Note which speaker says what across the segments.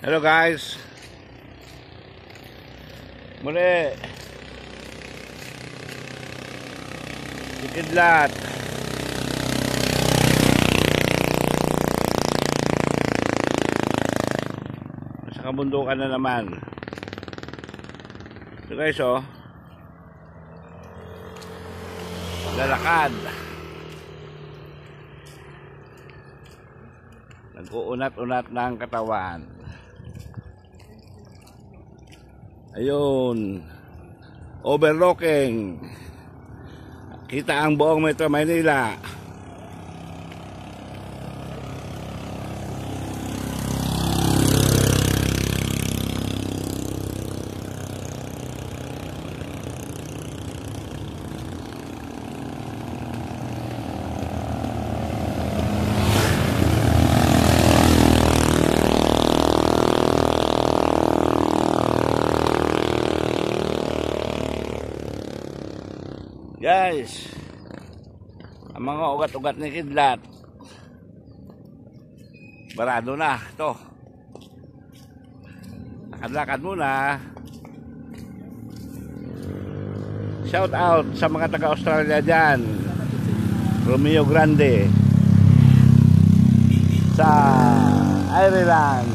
Speaker 1: Hello guys. Muli. Sikidlat. Sa kabundukan na naman. So guys, lalakad. Nag-uunat-unat ng katawan. Ayun, overlooking, kita ang buong Metro Manila. Guys, ang mga ugat-ugat ni Kidlat barado na ito. Lakad-lakad muna. Shout out sa mga taga-Australia dyan, Romeo Grande, sa Ireland,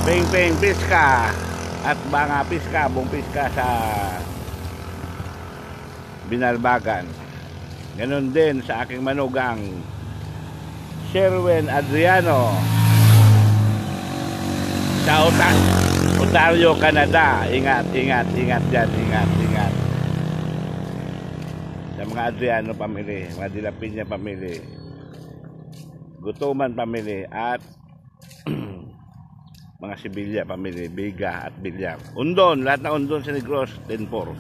Speaker 1: Ping Piska at mga piska, buong piska sa Binalbagan. Ganon din sa aking manugang Sherwin Adriano sa Ontario, Canada. Ingat dyan, ingat. Sa mga Adriano family, mga Dilapinya family, Gutuman family, at mga Sibilya family, Biga at Bilyar. Undon, lahat na Undon sa Negros, 10-4.